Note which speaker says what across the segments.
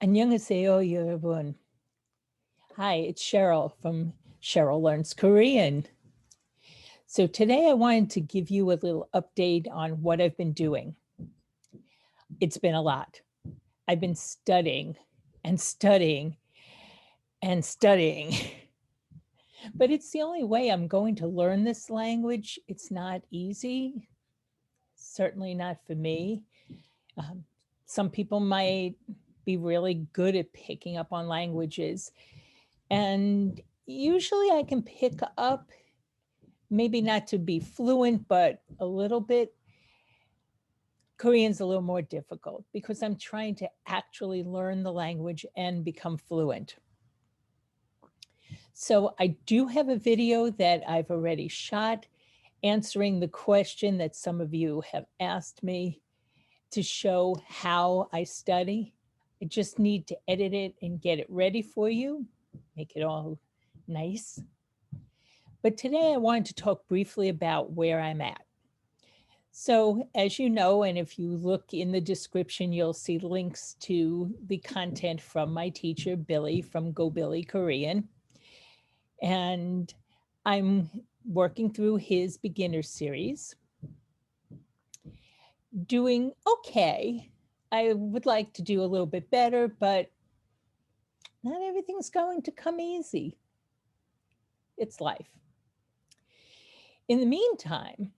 Speaker 1: 안녕하세요, 여러분. Hi, it's Cheryl from Cheryl Learns Korean. So today I wanted to give you a little update on what I've been doing. It's been a lot. I've been studying and studying and studying, but it's the only way I'm going to learn this language. It's not easy, certainly not for me. Um, some people might be really good at picking up on languages, and usually I can pick up, maybe not to be fluent, but a little bit. Korean's a little more difficult because I'm trying to actually learn the language and become fluent. So I do have a video that I've already shot answering the question that some of you have asked me to show how I study. I just need to edit it and get it ready for you, make it all nice. But today I wanted to talk briefly about where I'm at. So as you know, and if you look in the description, you'll see links to the content from my teacher, Billy from Go Billy Korean. And I'm working through his beginner series. Doing okay. I would like to do a little bit better, but not everything's going to come easy. It's life. In the meantime,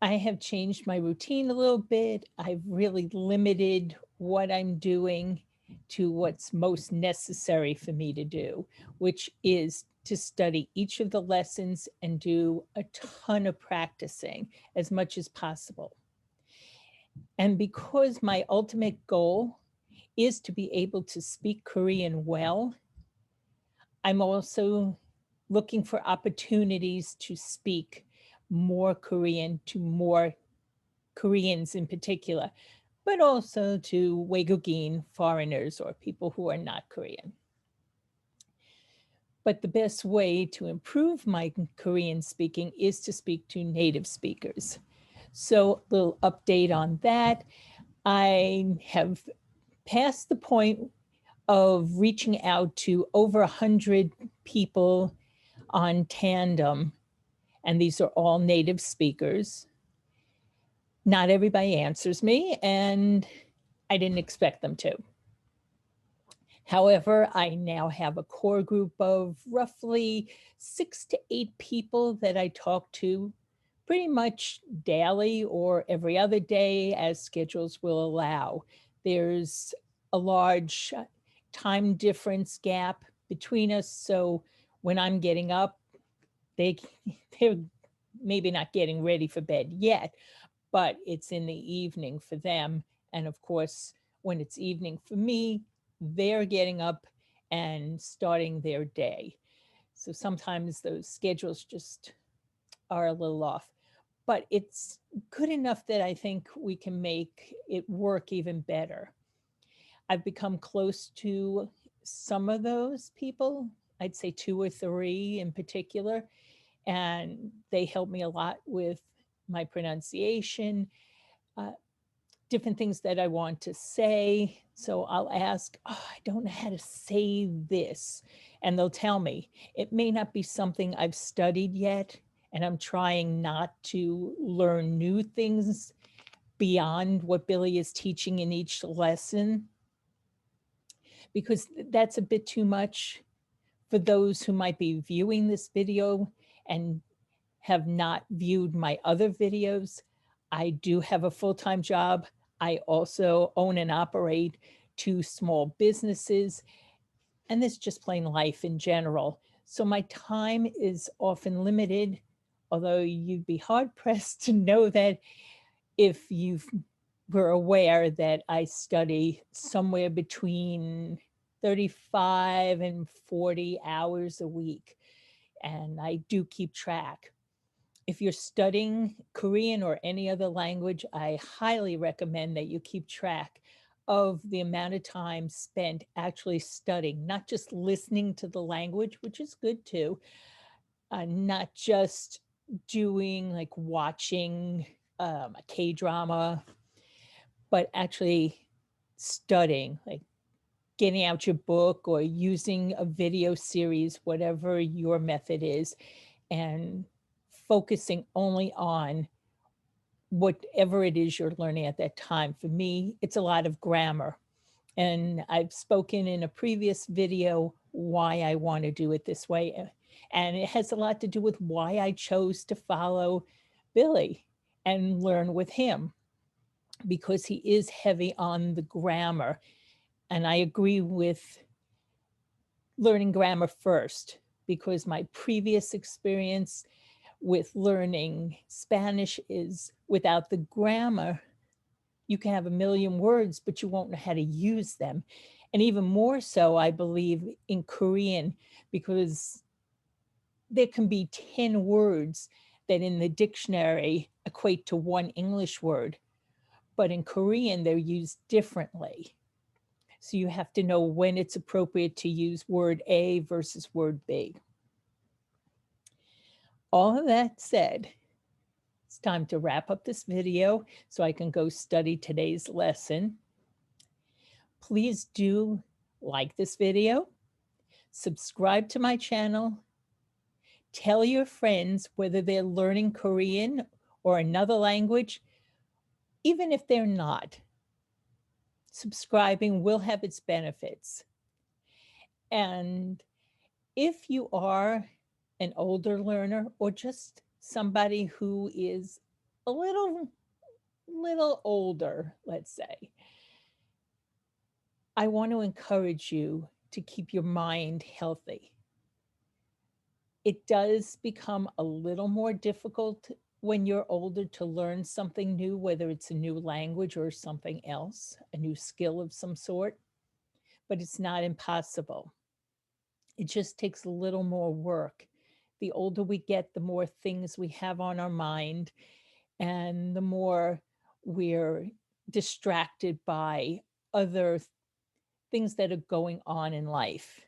Speaker 1: I have changed my routine a little bit. I've really limited what I'm doing to what's most necessary for me to do, which is to study each of the lessons and do a ton of practicing as much as possible. And because my ultimate goal is to be able to speak Korean well, I'm also looking for opportunities to speak more Korean to more Koreans in particular, but also to 외국인, foreigners, or people who are not Korean. But the best way to improve my Korean speaking is to speak to native speakers. So a little update on that. I have passed the point of reaching out to over 100 people on Tandem, and these are all native speakers. Not everybody answers me, and I didn't expect them to. However, I now have a core group of roughly 6 to 8 people that I talk to pretty much daily or every other day as schedules will allow. There's a large time difference gap between us, so when I'm getting up, they're maybe not getting ready for bed yet, but it's in the evening for them. And of course, when it's evening for me, they're getting up and starting their day. So sometimes those schedules just are a little off, but it's good enough that I think we can make it work even better. I've become close to some of those people, I'd say 2 or 3 in particular, and they help me a lot with my pronunciation, uh, different things that I want to say. So I'll ask, oh, I don't know how to say this. And they'll tell me. It may not be something I've studied yet, and I'm trying not to learn new things beyond what Billy is teaching in each lesson, because that's a bit too much for those who might be viewing this video and have not viewed my other videos. I do have a full-time job. I also own and operate 2 small businesses, and this is just plain life in general. So my time is often limited, although you'd be hard-pressed to know that if you were aware that I study somewhere between 35 and 40 hours a week, and I do keep track. If you're studying Korean or any other language, I highly recommend that you keep track of the amount of time spent actually studying, not just listening to the language, which is good too, not just doing like watching a K-drama, but actually studying, like getting out your book or using a video series, whatever your method is, and focusing only on whatever it is you're learning at that time. For me, it's a lot of grammar. And I've spoken in a previous video why I want to do it this way. And it has a lot to do with why I chose to follow Billy and learn with him, because he is heavy on the grammar. And I agree with learning grammar first, because my previous experience with learning Spanish is without the grammar, you can have a million words, but you won't know how to use them. And even more so, I believe, in Korean, because there can be 10 words that in the dictionary equate to one English word, but in Korean, they're used differently. So you have to know when it's appropriate to use word A versus word B. All of that said, it's time to wrap up this video so I can go study today's lesson. Please do like this video, subscribe to my channel, tell your friends whether they're learning Korean or another language, even if they're not. Subscribing will have its benefits. And if you are an older learner or just somebody who is a little older, let's say, I want to encourage you to keep your mind healthy. It does become a little more difficult when you're older to learn something new, whether it's a new language or something else, a new skill of some sort, but it's not impossible. It just takes a little more work. The older we get, the more things we have on our mind, and the more we're distracted by other things that are going on in life.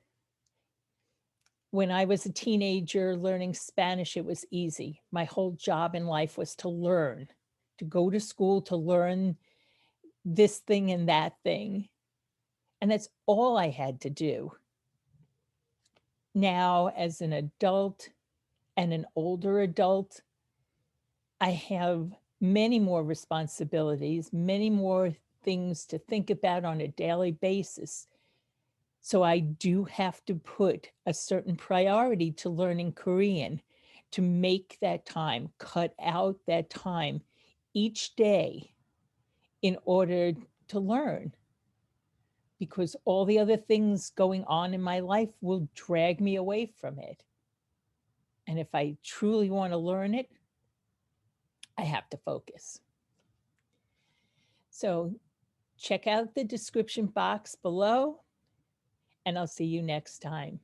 Speaker 1: When I was a teenager learning Spanish, it was easy. My whole job in life was to learn, to go to school, to learn this thing and that thing. And that's all I had to do. Now, as an adult and an older adult, I have many more responsibilities, many more things to think about on a daily basis. So I do have to put a certain priority to learning Korean, to make that time, cut out that time each day in order to learn, because all the other things going on in my life will drag me away from it. And if I truly want to learn it, I have to focus. So check out the description box below, and I'll see you next time.